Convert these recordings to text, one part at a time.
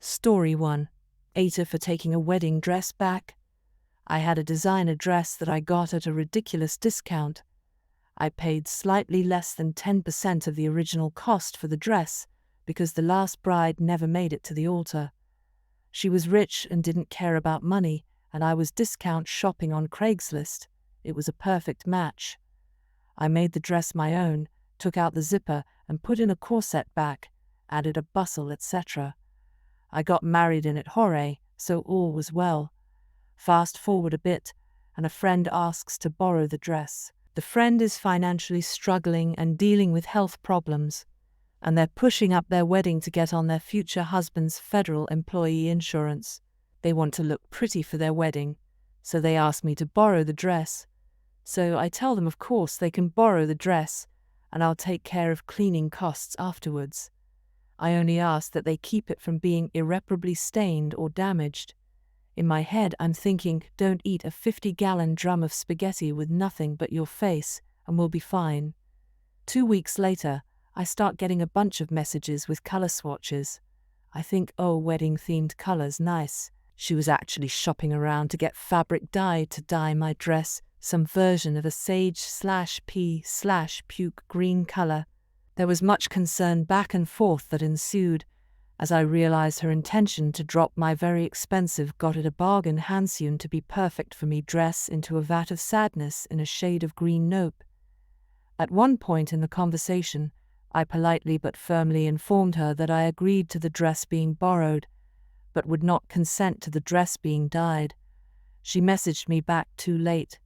Story 1. AITA for taking a wedding dress back. I had a designer dress that I got at a ridiculous discount. I paid slightly less than 10% of the original cost for the dress because the last bride never made it to the altar. She was rich and didn't care about money, and I was discount shopping on Craigslist. It was a perfect match. I made the dress my own, took out the zipper and put in a corset back, added a bustle, etc. I got married in it, hooray, so all was well. Fast forward a bit, and a friend asks to borrow the dress. The friend is financially struggling and dealing with health problems, and they're pushing up their wedding to get on their future husband's federal employee insurance. They want to look pretty for their wedding, so they ask me to borrow the dress. So I tell them of course they can borrow the dress, and I'll take care of cleaning costs afterwards. I only ask that they keep it from being irreparably stained or damaged. In my head I'm thinking, don't eat a 50-gallon drum of spaghetti with nothing but your face, and we'll be fine. 2 weeks later, I start getting a bunch of messages with color swatches. I think, oh, wedding-themed colors, nice. She was actually shopping around to get fabric dye to dye my dress, some version of a sage/pea/puke green color. There was much concern back and forth that ensued, as I realized her intention to drop my very expensive got-it-a-bargain hand-sewn to be perfect for me dress into a vat of sadness in a shade of green nope. At one point in the conversation, I politely but firmly informed her that I agreed to the dress being borrowed, but would not consent to the dress being dyed. She messaged me back too late.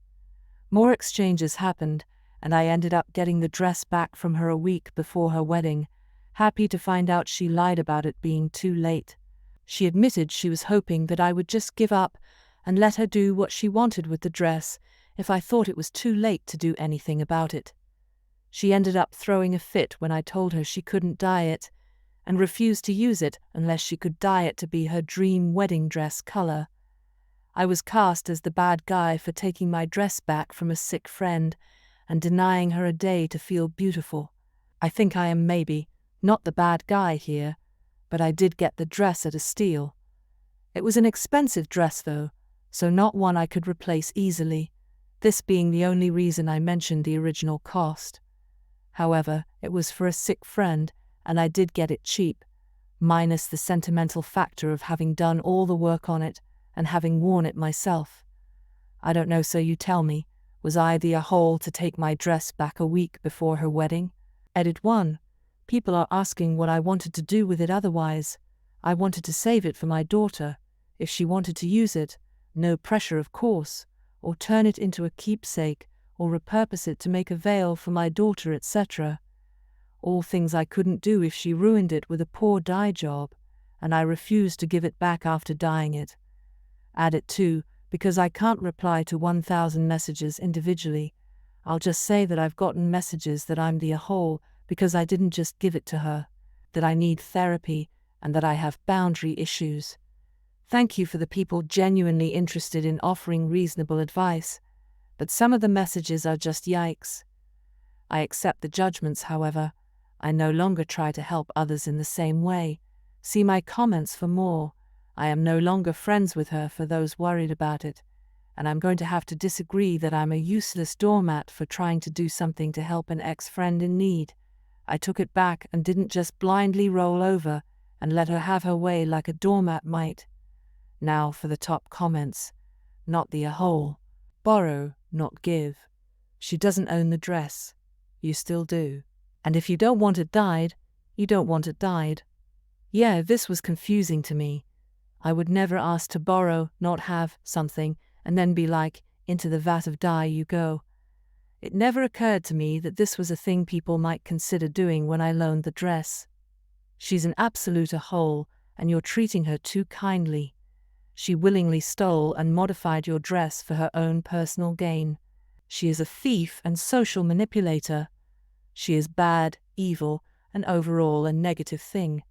More exchanges happened, and I ended up getting the dress back from her a week before her wedding, happy to find out she lied about it being too late. She admitted she was hoping that I would just give up and let her do what she wanted with the dress if I thought it was too late to do anything about it. She ended up throwing a fit when I told her she couldn't dye it, and refused to use it unless she could dye it to be her dream wedding dress color. I was cast as the bad guy for taking my dress back from a sick friend and denying her a day to feel beautiful. I think I am maybe not the bad guy here, but I did get the dress at a steal. It was an expensive dress though, so not one I could replace easily, this being the only reason I mentioned the original cost. However, it was for a sick friend, and I did get it cheap, minus the sentimental factor of having done all the work on it and having worn it myself. I don't know, so you tell me, was I the a-hole to take my dress back a week before her wedding? Edit 1. People are asking what I wanted to do with it otherwise. I wanted to save it for my daughter, if she wanted to use it, no pressure of course, or turn it into a keepsake, or repurpose it to make a veil for my daughter, etc. All things I couldn't do if she ruined it with a poor dye job, and I refused to give it back after dyeing it. Add it 2, because I can't reply to 1,000 messages individually. I'll just say that I've gotten messages that I'm the a-hole because I didn't just give it to her, that I need therapy, and that I have boundary issues. Thank you for the people genuinely interested in offering reasonable advice, but some of the messages are just yikes. I accept the judgments, however. I no longer try to help others in the same way. See my comments for more. I am no longer friends with her for those worried about it, and I'm going to have to disagree that I'm a useless doormat for trying to do something to help an ex-friend in need. I took it back and didn't just blindly roll over and let her have her way like a doormat might. Now for the top comments. Not the a-hole. Borrow, not give. She doesn't own the dress. You still do. And if you don't want it dyed, you don't want it dyed. Yeah, this was confusing to me. I would never ask to borrow, not have, something, and then be like, into the vat of dye you go. It never occurred to me that this was a thing people might consider doing when I loaned the dress. She's an absolute a-hole, and you're treating her too kindly. She willingly stole and modified your dress for her own personal gain. She is a thief and social manipulator. She is bad, evil, and overall a negative thing.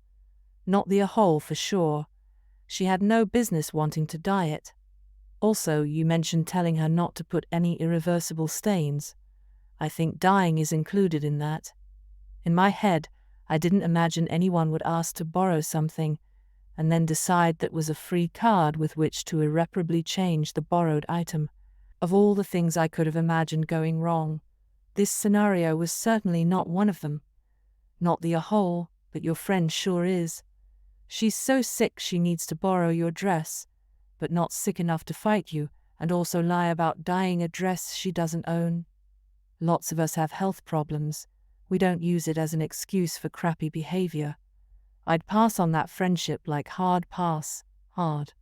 Not the a-hole for sure. She had no business wanting to dye it. Also, you mentioned telling her not to put any irreversible stains. I think dyeing is included in that. In my head, I didn't imagine anyone would ask to borrow something, and then decide that was a free card with which to irreparably change the borrowed item. Of all the things I could have imagined going wrong, this scenario was certainly not one of them. Not the a-hole, but your friend sure is. She's so sick she needs to borrow your dress, but not sick enough to fight you, and also lie about dyeing a dress she doesn't own. Lots of us have health problems. We don't use it as an excuse for crappy behavior. I'd pass on that friendship like hard pass, hard.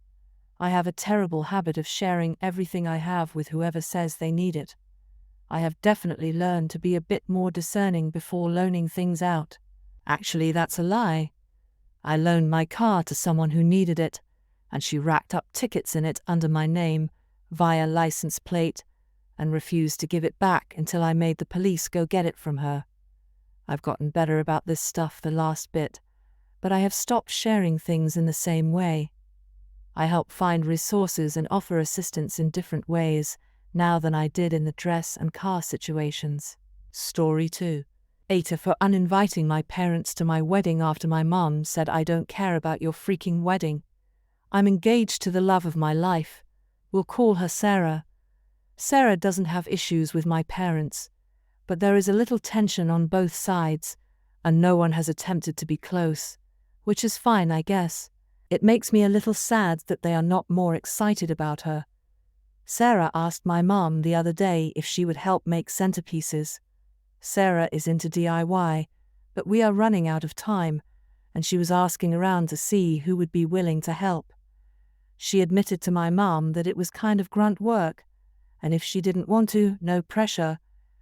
I have a terrible habit of sharing everything I have with whoever says they need it. I have definitely learned to be a bit more discerning before loaning things out. Actually, that's a lie. I loaned my car to someone who needed it, and she racked up tickets in it under my name, via license plate, and refused to give it back until I made the police go get it from her. I've gotten better about this stuff the last bit, but I have stopped sharing things in the same way. I help find resources and offer assistance in different ways now than I did in the dress and car situations. Story 2. AITA for uninviting my parents to my wedding after my mom said I don't care about your freaking wedding. I'm engaged to the love of my life. We'll call her Sarah. Sarah doesn't have issues with my parents, but there is a little tension on both sides, and no one has attempted to be close, which is fine, I guess. It makes me a little sad that they are not more excited about her. Sarah asked my mom the other day if she would help make centerpieces. Sarah is into DIY, but we are running out of time, and she was asking around to see who would be willing to help. She admitted to my mom that it was kind of grunt work, and if she didn't want to, no pressure.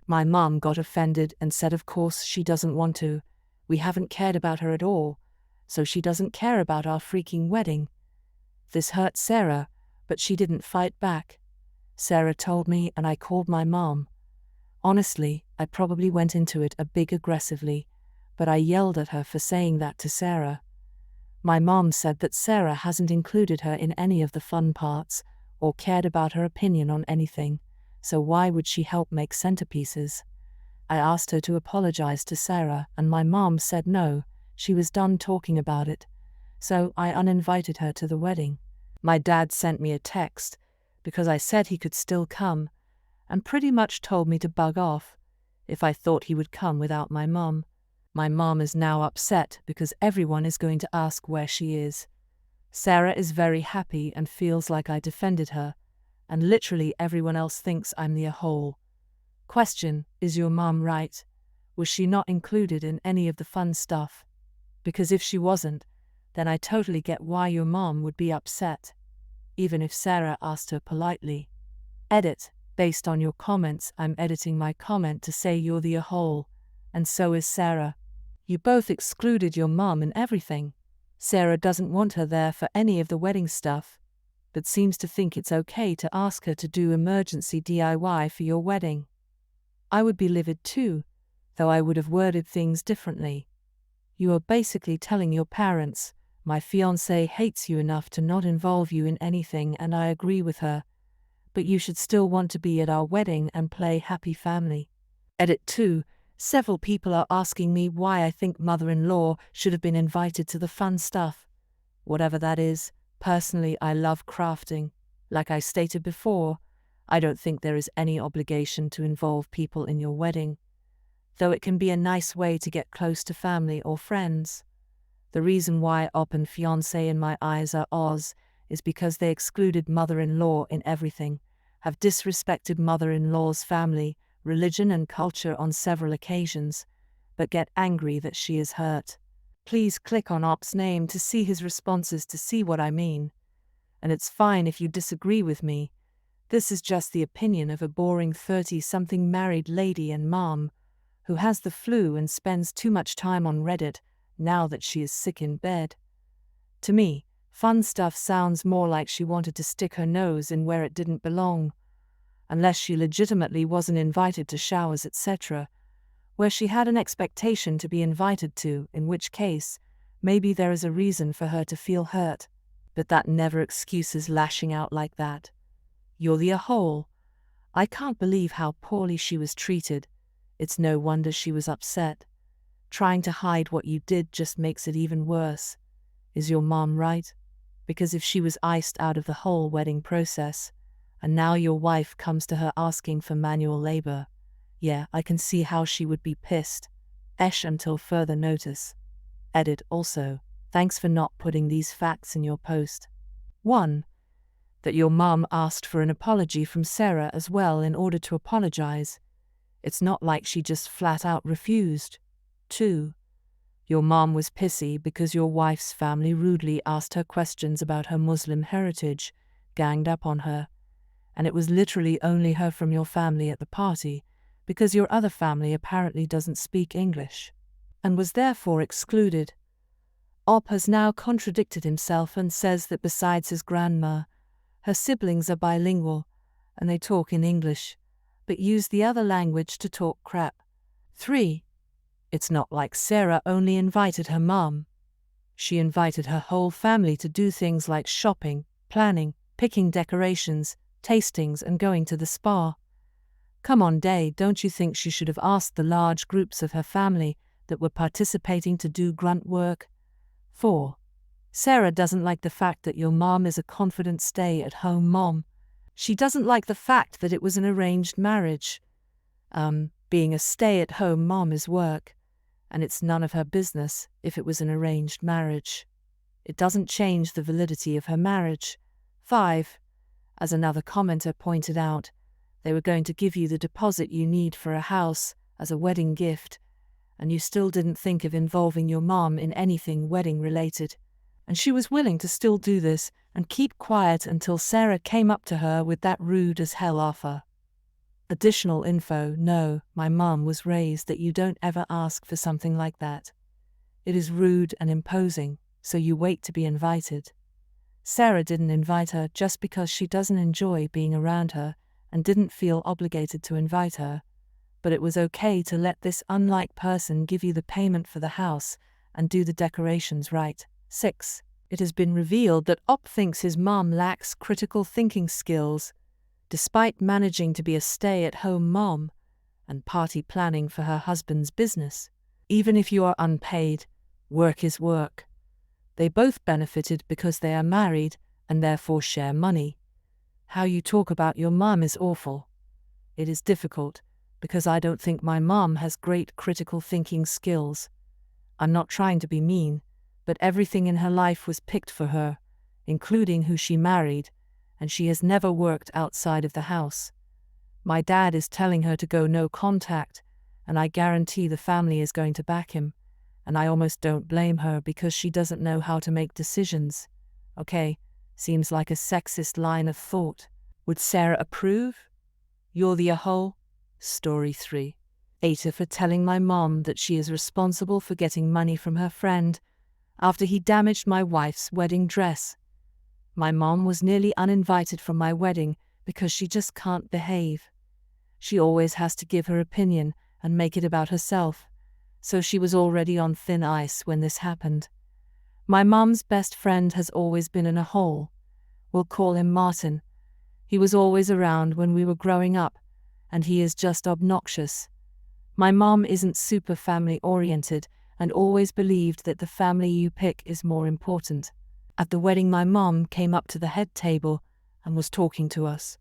My mom got offended and said of course she doesn't want to. We haven't cared about her at all, so she doesn't care about our freaking wedding. This hurt Sarah, but she didn't fight back. Sarah told me and I called my mom. Honestly, I probably went into it a bit aggressively, but I yelled at her for saying that to Sarah. My mom said that Sarah hasn't included her in any of the fun parts, or cared about her opinion on anything, so why would she help make centerpieces? I asked her to apologize to Sarah, and my mom said no, she was done talking about it, so I uninvited her to the wedding. My dad sent me a text, because I said he could still come, and pretty much told me to bug off if I thought he would come without my mom. My mom is now upset because everyone is going to ask where she is. Sarah is very happy and feels like I defended her, and literally everyone else thinks I'm the a-hole. Question: is your mom right? Was she not included in any of the fun stuff? Because if she wasn't, then I totally get why your mom would be upset, even if Sarah asked her politely. Edit: based on your comments, I'm editing my comment to say you're the a-hole, and so is Sarah. You both excluded your mom and everything. Sarah doesn't want her there for any of the wedding stuff, but seems to think it's okay to ask her to do emergency DIY for your wedding. I would be livid too, though I would have worded things differently. You are basically telling your parents, my fiancé hates you enough to not involve you in anything, and I agree with her, but you should still want to be at our wedding and play happy family. Edit 2. Several people are asking me why I think mother-in-law should have been invited to the fun stuff. Whatever that is, personally I love crafting. Like I stated before, I don't think there is any obligation to involve people in your wedding, though it can be a nice way to get close to family or friends. The reason why op and fiancé in my eyes are Oz is because they excluded mother-in-law in everything, have disrespected mother-in-law's family, religion and culture on several occasions, but get angry that she is hurt. Please click on Op's name to see his responses to see what I mean. And it's fine if you disagree with me. This is just the opinion of a boring 30-something married lady and mom, who has the flu and spends too much time on Reddit now that she is sick in bed. To me, fun stuff sounds more like she wanted to stick her nose in where it didn't belong, unless she legitimately wasn't invited to showers etc., where she had an expectation to be invited to, in which case, maybe there is a reason for her to feel hurt, but that never excuses lashing out like that. You're the a-hole. I can't believe how poorly she was treated. It's no wonder she was upset. Trying to hide what you did just makes it even worse. Is your mom right? Because if she was iced out of the whole wedding process, and now your wife comes to her asking for manual labor, yeah, I can see how she would be pissed. Until further notice. Edit also, thanks for not putting these facts in your post. 1. That your mom asked for an apology from Sarah as well in order to apologize. It's not like she just flat out refused. 2. Your mom was pissy because your wife's family rudely asked her questions about her Muslim heritage, ganged up on her, and it was literally only her from your family at the party, because your other family apparently doesn't speak English, and was therefore excluded. Op has now contradicted himself and says that besides his grandma, her siblings are bilingual, and they talk in English, but use the other language to talk crap. 3. It's not like Sarah only invited her mom. She invited her whole family to do things like shopping, planning, picking decorations, tastings, and going to the spa. Come on, Day, don't you think she should have asked the large groups of her family that were participating to do grunt work? 4. Sarah doesn't like the fact that your mom is a confident stay-at-home mom. She doesn't like the fact that it was an arranged marriage. Being a stay-at-home mom is work, and it's none of her business if it was an arranged marriage. It doesn't change the validity of her marriage. 5. As another commenter pointed out, they were going to give you the deposit you need for a house as a wedding gift, and you still didn't think of involving your mom in anything wedding-related. And she was willing to still do this and keep quiet until Sarah came up to her with that rude as hell offer. Additional info: no, my mom was raised that you don't ever ask for something like that. It is rude and imposing, so you wait to be invited. Sarah didn't invite her just because she doesn't enjoy being around her and didn't feel obligated to invite her, but it was okay to let this unlike person give you the payment for the house and do the decorations right. 6. It has been revealed that Op thinks his mom lacks critical thinking skills, despite managing to be a stay-at-home mom and party planning for her husband's business. Even if you are unpaid, work is work. They both benefited because they are married and therefore share money. How you talk about your mom is awful. It is difficult, because I don't think my mom has great critical thinking skills. I'm not trying to be mean, but everything in her life was picked for her, including who she married, and she has never worked outside of the house. My dad is telling her to go no contact, and I guarantee the family is going to back him, and I almost don't blame her because she doesn't know how to make decisions. Okay, seems like a sexist line of thought. Would Sarah approve? You're the a-hole? Story 3. AITA for telling my mom that she is responsible for getting money from her friend after he damaged my wife's wedding dress. My mom was nearly uninvited from my wedding because she just can't behave. She always has to give her opinion and make it about herself, so she was already on thin ice when this happened. My mom's best friend has always been in a hole. We'll call him Martin. He was always around when we were growing up, and he is just obnoxious. My mom isn't super family-oriented and always believed that the family you pick is more important. At the wedding, my mom came up to the head table and was talking to us.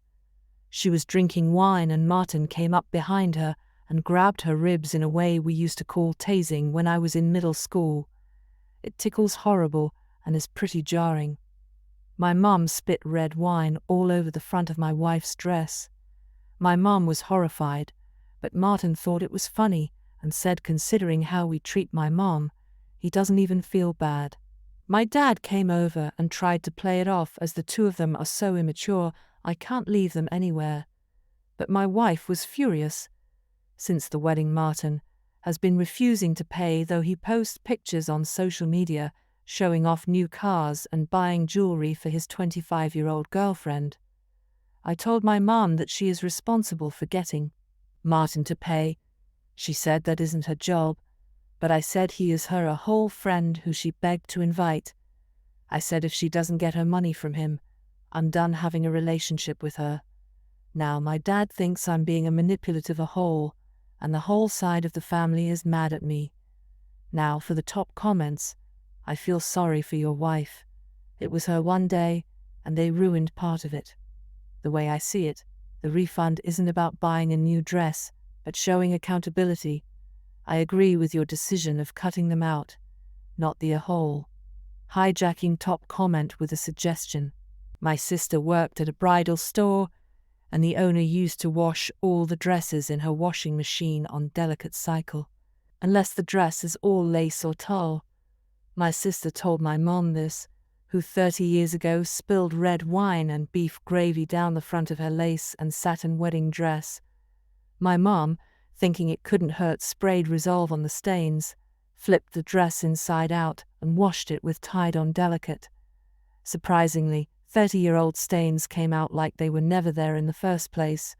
She was drinking wine and Martin came up behind her and grabbed her ribs in a way we used to call tasing when I was in middle school. It tickles horrible and is pretty jarring. My mom spit red wine all over the front of my wife's dress. My mom was horrified, but Martin thought it was funny and said, considering how we treat my mom, he doesn't even feel bad. My dad came over and tried to play it off as the two of them are so immature, I can't leave them anywhere. But my wife was furious. Since the wedding, Martin has been refusing to pay, though he posts pictures on social media showing off new cars and buying jewelry for his 25-year-old girlfriend. I told my mom that she is responsible for getting Martin to pay. She said that isn't her job, but I said he is her a whole friend who she begged to invite. I said if she doesn't get her money from him, I'm done having a relationship with her. Now my dad thinks I'm being a manipulative a-hole, and the whole side of the family is mad at me. Now for the top comments. I feel sorry for your wife. It was her one day, and they ruined part of it. The way I see it, the refund isn't about buying a new dress, but showing accountability. I agree with your decision of cutting them out, not the whole. Hijacking top comment with a suggestion. My sister worked at a bridal store, and the owner used to wash all the dresses in her washing machine on delicate cycle, unless the dress is all lace or tulle. My sister told my mom this, who 30 years ago spilled red wine and beef gravy down the front of her lace and satin wedding dress. My mom, thinking it couldn't hurt, sprayed Resolve on the stains, flipped the dress inside out, and washed it with Tide-On Delicate. Surprisingly, 30-year-old stains came out like they were never there in the first place.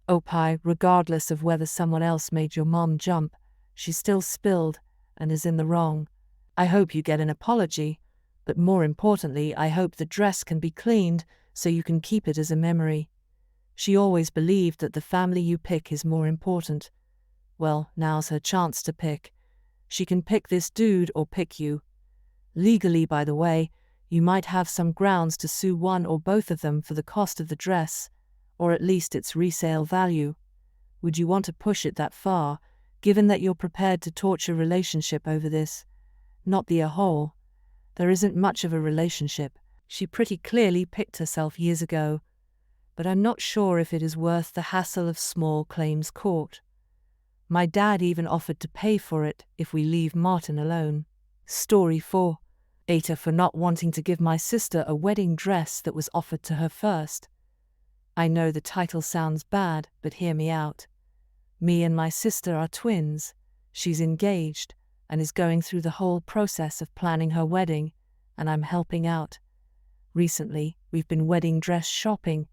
Opie, regardless of whether someone else made your mom jump, she still spilled and is in the wrong. I hope you get an apology, but more importantly, I hope the dress can be cleaned so you can keep it as a memory. She always believed that the family you pick is more important. Well, now's her chance to pick. She can pick this dude or pick you. Legally, by the way, you might have some grounds to sue one or both of them for the cost of the dress, or at least its resale value. Would you want to push it that far, given that you're prepared to torture relationship over this? Not the whole. There isn't much of a relationship. She pretty clearly picked herself years ago, but I'm not sure if it is worth the hassle of small claims court. My dad even offered to pay for it if we leave Martin alone. Story 4. AITA for not wanting to give my sister a wedding dress that was offered to her first. I know the title sounds bad, but hear me out. Me and my sister are twins. She's engaged and is going through the whole process of planning her wedding, and I'm helping out. Recently, we've been wedding dress shopping,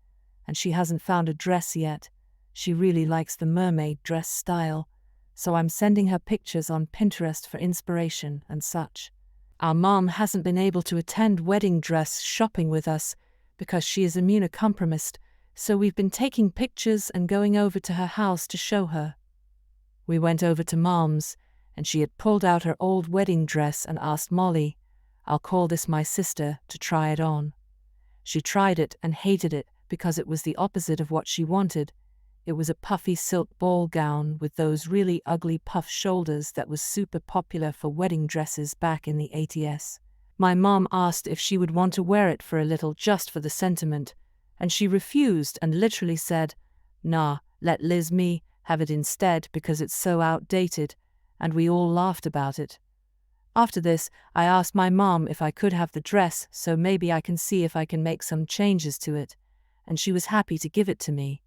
and she hasn't found a dress yet. She really likes the mermaid dress style, so I'm sending her pictures on Pinterest for inspiration and such. Our mom hasn't been able to attend wedding dress shopping with us because she is immunocompromised, so we've been taking pictures and going over to her house to show her. We went over to Mom's, and she had pulled out her old wedding dress and asked Molly, I'll call this my sister, to try it on. She tried it and hated it because it was the opposite of what she wanted. It was a puffy silk ball gown with those really ugly puff shoulders that was super popular for wedding dresses back in the 80s. My mom asked if she would want to wear it for a little just for the sentiment, and she refused and literally said, "Nah, let me have it instead because it's so outdated," and we all laughed about it. After this, I asked my mom if I could have the dress so maybe I can see if I can make some changes to it, and she was happy to give it to me.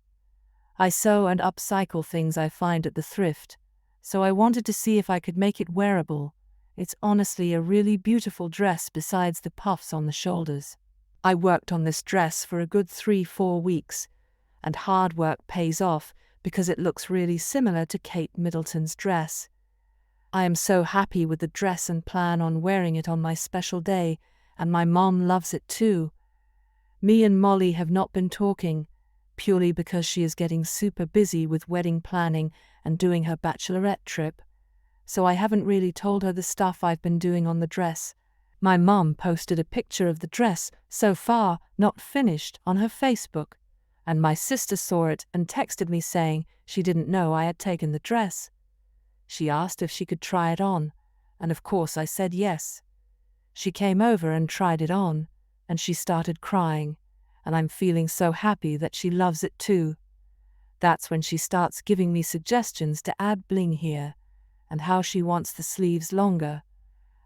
I sew and upcycle things I find at the thrift, so I wanted to see if I could make it wearable. It's honestly a really beautiful dress besides the puffs on the shoulders. I worked on this dress for a good 3-4 weeks, and hard work pays off because it looks really similar to Kate Middleton's dress. I am so happy with the dress and plan on wearing it on my special day, and my mom loves it too. Me and Molly have not been talking, purely because she is getting super busy with wedding planning and doing her bachelorette trip, so I haven't really told her the stuff I've been doing on the dress. My mom posted a picture of the dress, so far not finished, on her Facebook, and my sister saw it and texted me saying she didn't know I had taken the dress. She asked if she could try it on, and of course I said yes. She came over and tried it on, and she started crying, and I'm feeling so happy that she loves it too. That's when she starts giving me suggestions to add bling here, and how she wants the sleeves longer,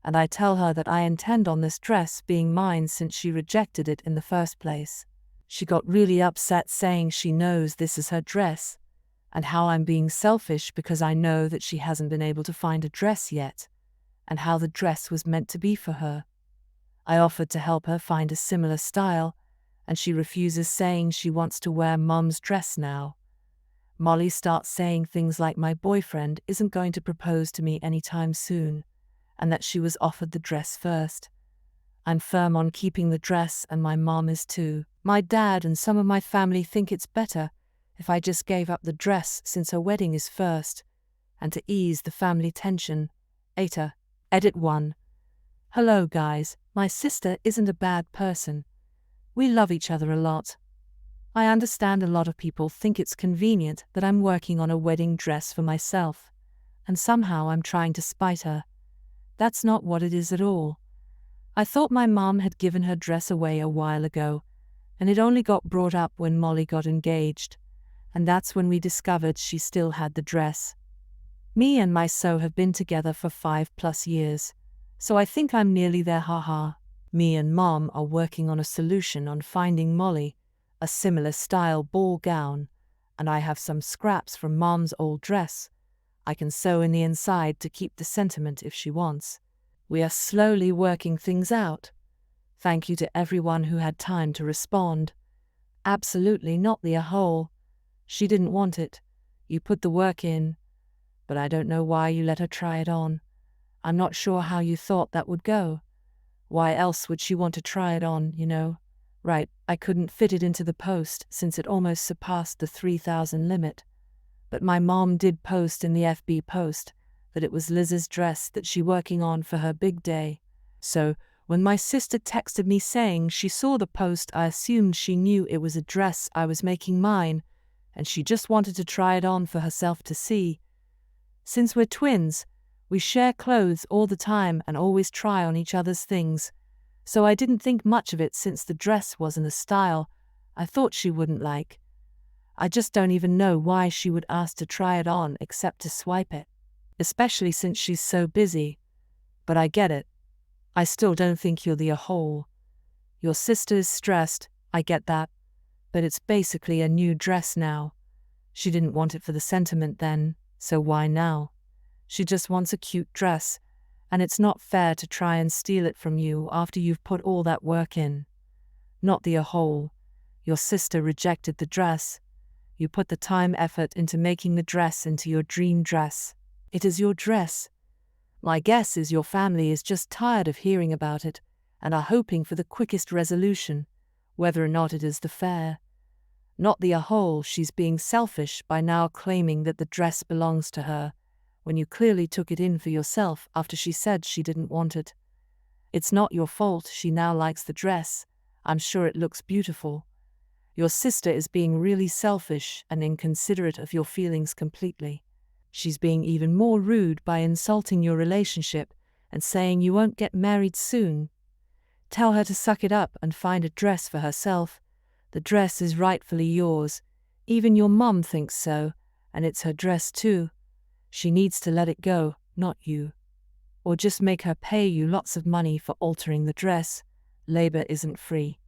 and I tell her that I intend on this dress being mine since she rejected it in the first place. She got really upset saying she knows this is her dress, and how I'm being selfish because I know that she hasn't been able to find a dress yet, and how the dress was meant to be for her. I offered to help her find a similar style, and she refuses, saying she wants to wear Mom's dress now. Molly starts saying things like my boyfriend isn't going to propose to me anytime soon, and that she was offered the dress first. I'm firm on keeping the dress, and my mom is too. My dad and some of my family think it's better if I just gave up the dress since her wedding is first, and to ease the family tension. AITA. Edit 1. Hello guys, my sister isn't a bad person. We love each other a lot. I understand a lot of people think it's convenient that I'm working on a wedding dress for myself, and somehow I'm trying to spite her. That's not what it is at all. I thought my mom had given her dress away a while ago, and it only got brought up when Molly got engaged, and that's when we discovered she still had the dress. Me and my so have been together for 5+ years, so I think I'm nearly there, haha. Me and Mom are working on a solution on finding Molly a similar style ball gown, and I have some scraps from Mom's old dress. I can sew in the inside to keep the sentiment if she wants. We are slowly working things out. Thank you to everyone who had time to respond. Absolutely not the whole. She didn't want it. You put the work in. But I don't know why you let her try it on. I'm not sure how you thought that would go. Why else would she want to try it on, you know? Right, I couldn't fit it into the post since it almost surpassed the 3,000 limit. But my mom did post in the FB post that it was Liz's dress that she working on for her big day. So, when my sister texted me saying she saw the post, I assumed she knew it was a dress I was making mine, and she just wanted to try it on for herself to see. Since we're twins, we share clothes all the time and always try on each other's things, so I didn't think much of it since the dress wasn't a style I thought she wouldn't like. I just don't even know why she would ask to try it on except to swipe it, especially since she's so busy. But I get it. I still don't think you're the a-hole. Your sister is stressed, I get that, but it's basically a new dress now. She didn't want it for the sentiment then, so why now? She just wants a cute dress, and it's not fair to try and steal it from you after you've put all that work in. Not the a-hole. Your sister rejected the dress. You put the time effort into making the dress into your dream dress. It is your dress. My guess is your family is just tired of hearing about it and are hoping for the quickest resolution, whether or not it is the fair. Not the a-hole. She's being selfish by now claiming that the dress belongs to her, when you clearly took it in for yourself after she said she didn't want it. It's not your fault she now likes the dress. I'm sure it looks beautiful. Your sister is being really selfish and inconsiderate of your feelings completely. She's being even more rude by insulting your relationship and saying you won't get married soon. Tell her to suck it up and find a dress for herself. The dress is rightfully yours. Even your mum thinks so, and it's her dress too. She needs to let it go, not you. Or just make her pay you lots of money for altering the dress. Labor isn't free.